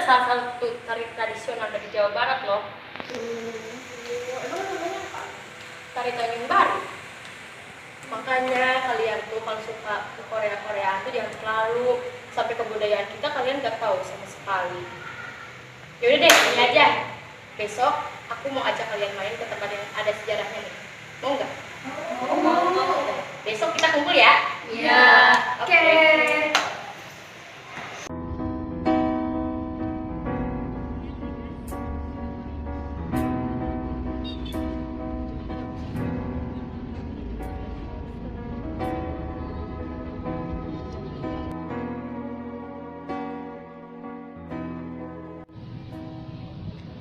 salah satu tari tradisional dari Jawa Barat loh. Emang namanya apa? Tari Tanjung Baru. Makanya kalian tuh kalau suka ke Korea tuh jangan terlalu sampai kebudayaan kita kalian nggak tahu sama sekali. Yaudah deh, ini aja. Besok aku mau ajak kalian main ke tempat yang ada sejarahnya nih. Mau nggak? Mau. Besok kita kumpul ya? Iya. Oke.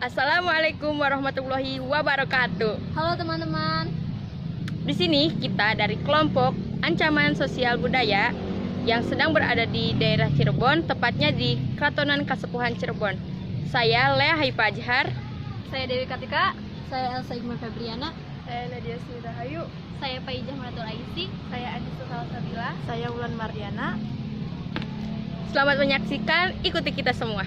Assalamualaikum warahmatullahi wabarakatuh. Halo teman-teman. Di sini kita dari kelompok Ancaman Sosial Budaya yang sedang berada di daerah Cirebon, tepatnya di Keratonan Kasepuhan Cirebon. Saya Lea Haipa Ajhar. Saya Dewi Katika. Saya Elsa Iqmal Febriana. Saya Nadia Sudahayu. Saya Paijah Maratul Aisi. Saya Anissa Salsabila. Saya Wulan Mariana. Selamat menyaksikan, ikuti kita semua.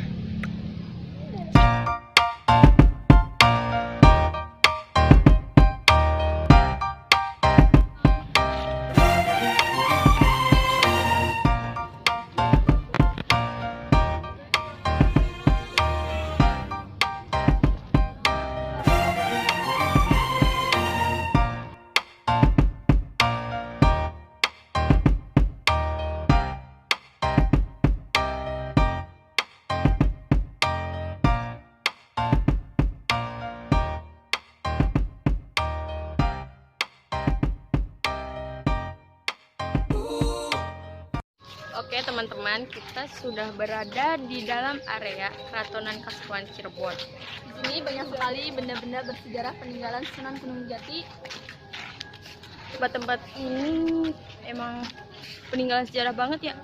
Oke teman-teman, kita sudah berada di dalam area Keratonan Kasepuhan Cirebon. Di sini banyak sekali benda-benda bersejarah peninggalan Sunan Gunung Jati. Tempat ini emang peninggalan sejarah banget ya.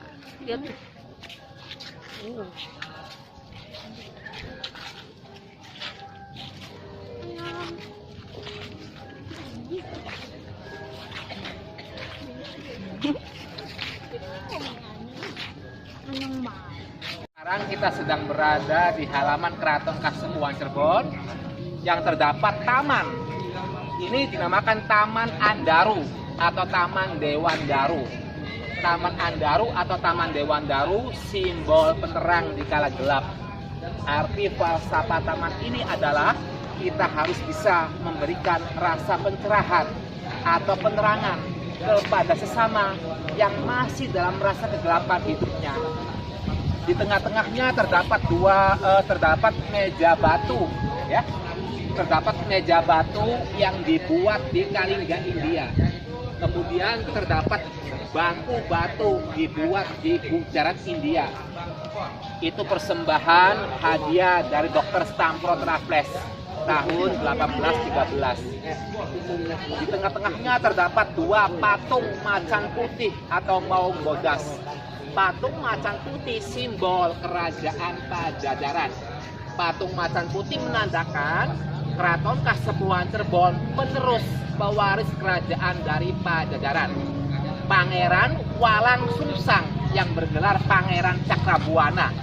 Lihat tuh. Sekarang kita sedang berada di halaman Keraton Kasepuhan Cirebon yang terdapat taman. Ini dinamakan Taman Andaru atau Taman Dewan Daru. Taman Andaru atau Taman Dewan Daru simbol penerang di kala gelap. Arti falsafah taman ini adalah kita harus bisa memberikan rasa pencerahan atau penerangan kepada sesama yang masih dalam rasa kegelapan hidupnya. Di tengah-tengahnya terdapat meja batu, ya. Terdapat meja batu yang dibuat di Kalingga, India. Kemudian terdapat bangku batu dibuat di Gujarat, India. Itu persembahan hadiah dari Dr. Stamford Raffles tahun 1813. Di tengah-tengahnya terdapat dua patung macan putih atau maung bodas. Patung macan putih simbol kerajaan Pajajaran. Patung macan putih menandakan Keraton Kasepuhan Cirebon penerus pewaris kerajaan dari Pajajaran. Pangeran Walang Sungsang yang bergelar Pangeran Cakrabuana.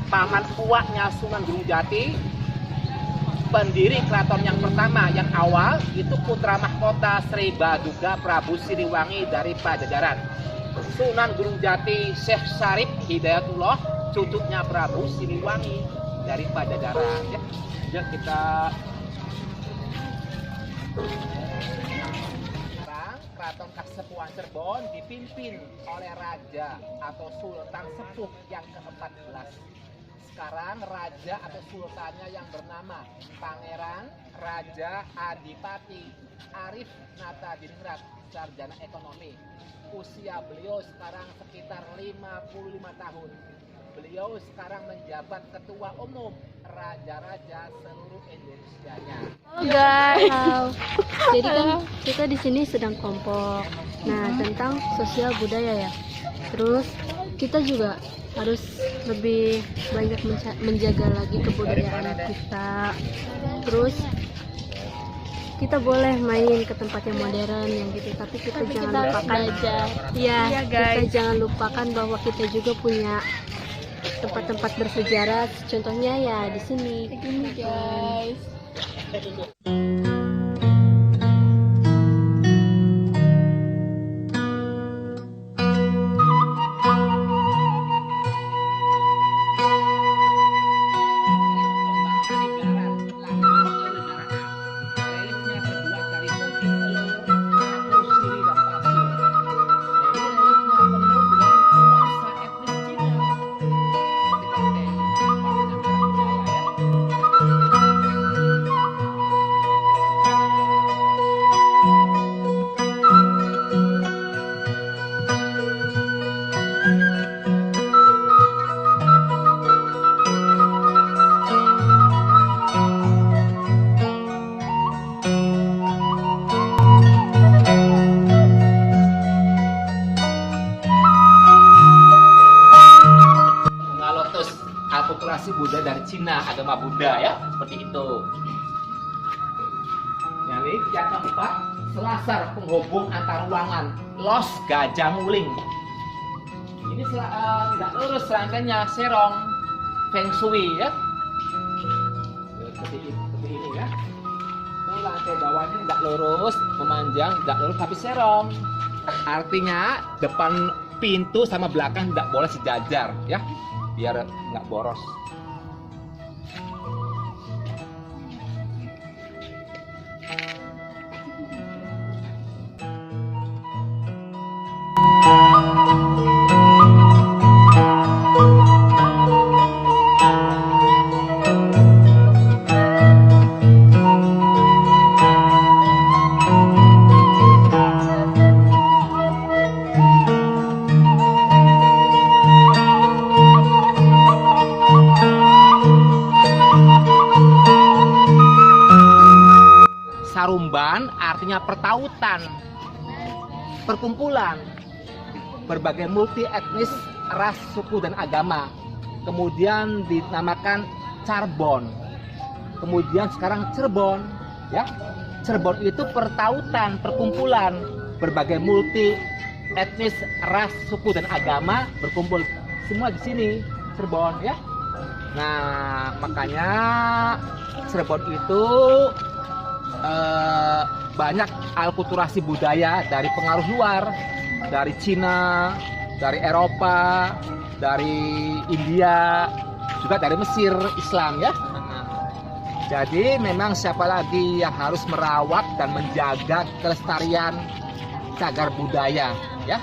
Paman uaknya Sunan Gunung Jati, pendiri keraton yang pertama yang awal itu putra mahkota Sri Baduga Prabu Siliwangi dari Pajajaran. Sunan Gunung Jati Syekh Syarif Hidayatullah, cucunya Prabu Siliwangi dari Pajajaran. Ya, kita sekarang Keraton Kasepuhan Cirebon dipimpin oleh raja atau sultan sepuh yang ke-14. Sekarang raja atau sultannya yang bernama Pangeran Raja Adipati Arif Nata Diningrat, sarjana ekonomi. Usia beliau sekarang sekitar 55 tahun. Beliau sekarang menjabat ketua umum raja-raja seluruh Indonesianya. Halo guys. Jadi kan kita di sini sedang kelompok. Nah, tentang sosial budaya ya. Terus kita juga harus lebih banyak menjaga lagi kebudayaan kita. Terus kita boleh main ke tempat yang modern yang gitu, tapi kita jangan lupakan aja. Iya, kita jangan lupakan bahwa kita juga punya tempat-tempat bersejarah, contohnya ya di sini. Begini guys. akulturasi Buddha dari Cina, agama Buddha ya, seperti itu. Yang keempat, selasar penghubung antar ruangan, los gajah nguling. Ini tidak lurus rangkaiannya, serong, feng shui ya. Seperti ini ya. Itu lantai bawahnya tidak lurus, memanjang, tidak lurus tapi serong. Artinya depan pintu sama belakang tidak boleh sejajar ya, biar nggak boros. Sarumban artinya pertautan, perkumpulan berbagai multi etnis, ras, suku dan agama. Kemudian dinamakan Charbon. Kemudian sekarang Cirebon, ya. Cirebon itu pertautan, perkumpulan berbagai multi etnis, ras, suku dan agama berkumpul semua di sini, Cirebon, ya. Nah, makanya Cirebon itu banyak akulturasi budaya dari pengaruh luar, dari Cina, dari Eropa, dari India, juga dari Mesir, Islam ya. Jadi memang siapa lagi yang harus merawat dan menjaga kelestarian cagar budaya ya,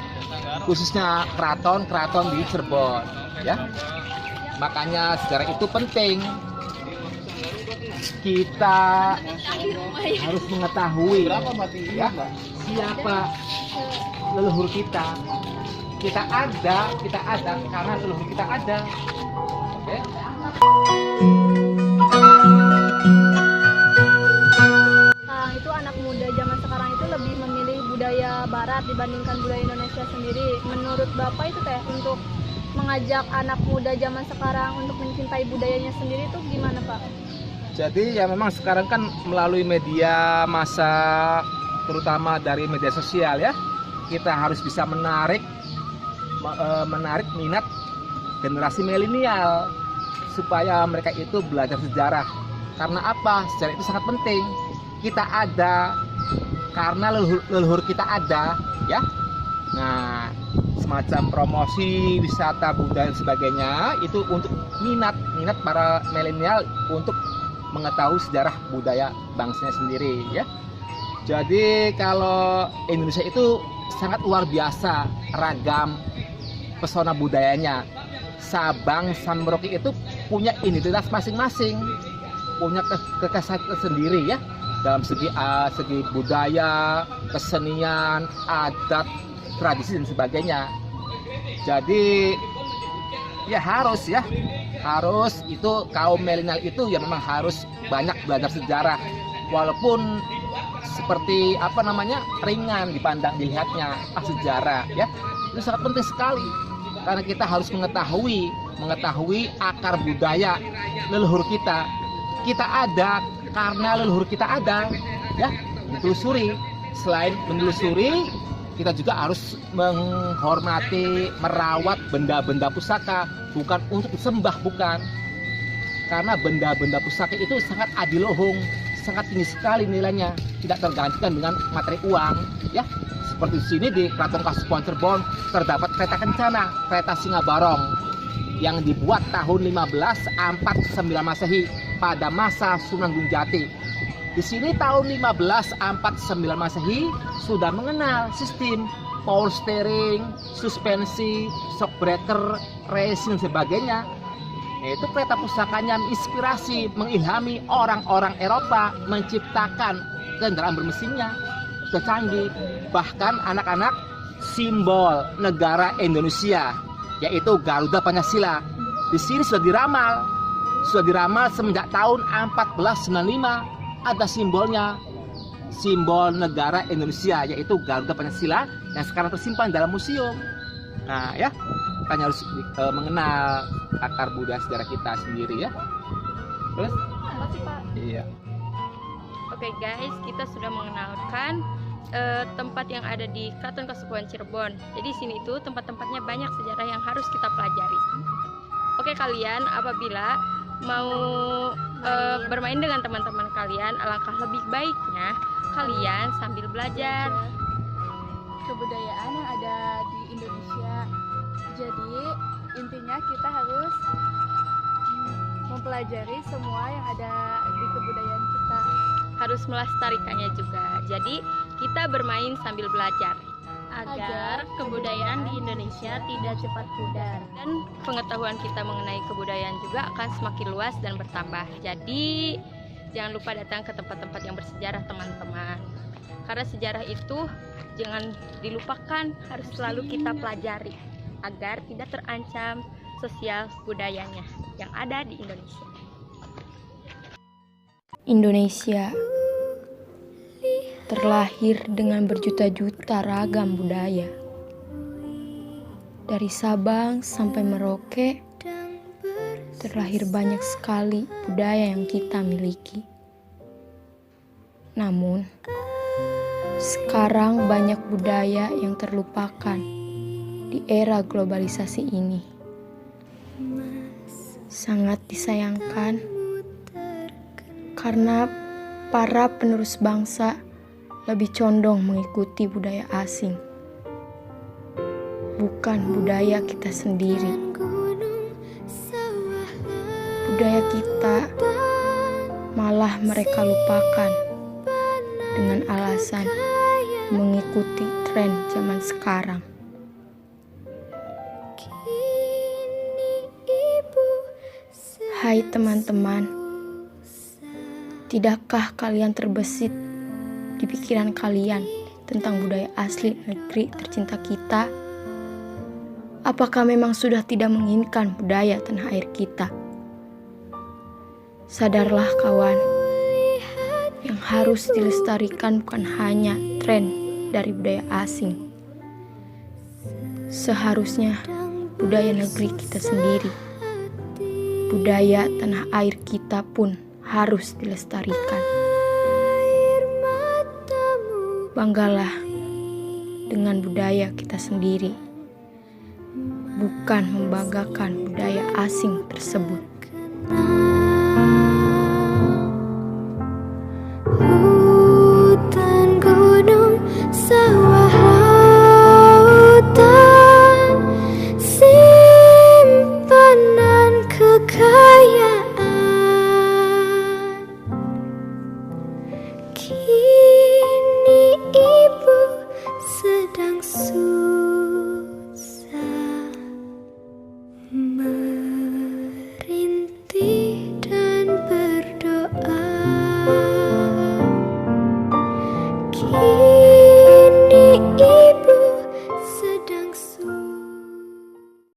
khususnya keraton di Cirebon ya. Makanya sejarah itu penting. Kita harus mengetahui ya, siapa leluhur kita. Kita ada karena leluhur kita ada. Oke? Sekarang itu anak muda zaman sekarang itu lebih memilih budaya barat dibandingkan budaya Indonesia sendiri. Menurut Bapak itu teh untuk mengajak anak muda zaman sekarang untuk mencintai budayanya sendiri itu gimana Pak? Jadi ya memang sekarang kan melalui media massa, terutama dari media sosial ya, kita harus bisa menarik minat generasi milenial supaya mereka itu belajar sejarah. Karena apa? Sejarah itu sangat penting. Kita ada karena leluhur kita ada ya. Nah, semacam promosi wisata budaya dan sebagainya itu untuk minat para milenial untuk mengetahui sejarah budaya bangsanya sendiri ya. Jadi kalau Indonesia itu sangat luar biasa ragam pesona budayanya. Sabang sampai Merauke itu punya identitas masing-masing, punya kekhasan tersendiri ya dalam segi budaya, kesenian, adat, tradisi dan sebagainya. Jadi ya harus itu kaum milenial itu ya memang harus banyak belajar sejarah, walaupun seperti ringan dilihatnya sejarah ya, itu sangat penting sekali karena kita harus mengetahui akar budaya leluhur kita. Kita ada karena leluhur kita ada ya, ditelusuri. Selain menelusuri, kita juga harus menghormati, merawat benda-benda pusaka, bukan untuk disembah, bukan. Karena benda-benda pusaka itu sangat adilohong, sangat tinggi sekali nilainya, tidak tergantikan dengan materi uang, ya. Seperti di sini di Keraton Kasepuhan Cirebon terdapat kereta kencana, kereta Singa Barong yang dibuat tahun 1549 Masehi pada masa Sunan Gunung Jati. Di sini tahun 1549 Masehi sudah mengenal sistem power steering, suspensi, shock breaker, racing dan sebagainya. Yaitu kereta pusakanya menginspirasi, mengilhami orang-orang Eropa menciptakan kendaraan bermesinnya. Sudah canggih. Bahkan anak-anak simbol negara Indonesia, yaitu Garuda Pancasila, di sini sudah diramal semenjak tahun 1495 ada simbolnya, simbol negara Indonesia, yaitu Garuda Pancasila yang sekarang tersimpan dalam museum. Nah ya, kita harus mengenal akar budaya sejarah kita sendiri ya. Terus? Iya. Oke guys, kita sudah mengenalkan tempat yang ada di Keraton Kasepuhan Cirebon. Jadi di sini itu tempat-tempatnya banyak sejarah yang harus kita pelajari. Oke kalian, apabila mau bermain dengan teman-teman kalian, alangkah lebih baiknya kalian sambil belajar kebudayaan yang ada di Indonesia. Jadi intinya kita harus mempelajari semua yang ada di kebudayaan kita. harus melestarikannya juga. Jadi kita bermain sambil belajar Agar kebudayaan di Indonesia tidak cepat pudar. dan pengetahuan kita mengenai kebudayaan juga akan semakin luas dan bertambah. Jadi jangan lupa datang ke tempat-tempat yang bersejarah teman-teman. Karena sejarah itu jangan dilupakan, harus selalu kita pelajari agar tidak terancam sosial budayanya yang ada di Indonesia. Indonesia terlahir dengan berjuta-juta ragam budaya. Dari Sabang sampai Merauke, terlahir banyak sekali budaya yang kita miliki. Namun, sekarang banyak budaya yang terlupakan di era globalisasi ini. Sangat disayangkan karena para penerus bangsa lebih condong mengikuti budaya asing, bukan budaya kita sendiri. Budaya kita malah mereka lupakan dengan alasan mengikuti tren zaman sekarang. Hai teman-teman, tidakkah kalian terbesit di pikiran kalian tentang budaya asli negeri tercinta kita? Apakah memang sudah tidak menginginkan budaya tanah air kita? Sadarlah kawan, yang harus dilestarikan bukan hanya tren dari budaya asing. Seharusnya budaya negeri kita sendiri, budaya tanah air kita pun harus dilestarikan. Banggalah dengan budaya kita sendiri, bukan membanggakan budaya asing tersebut. Hutan, gunung, sawah, lautan, simpanan kekayaan. Kini ibu sedang susah merintih dan berdoa.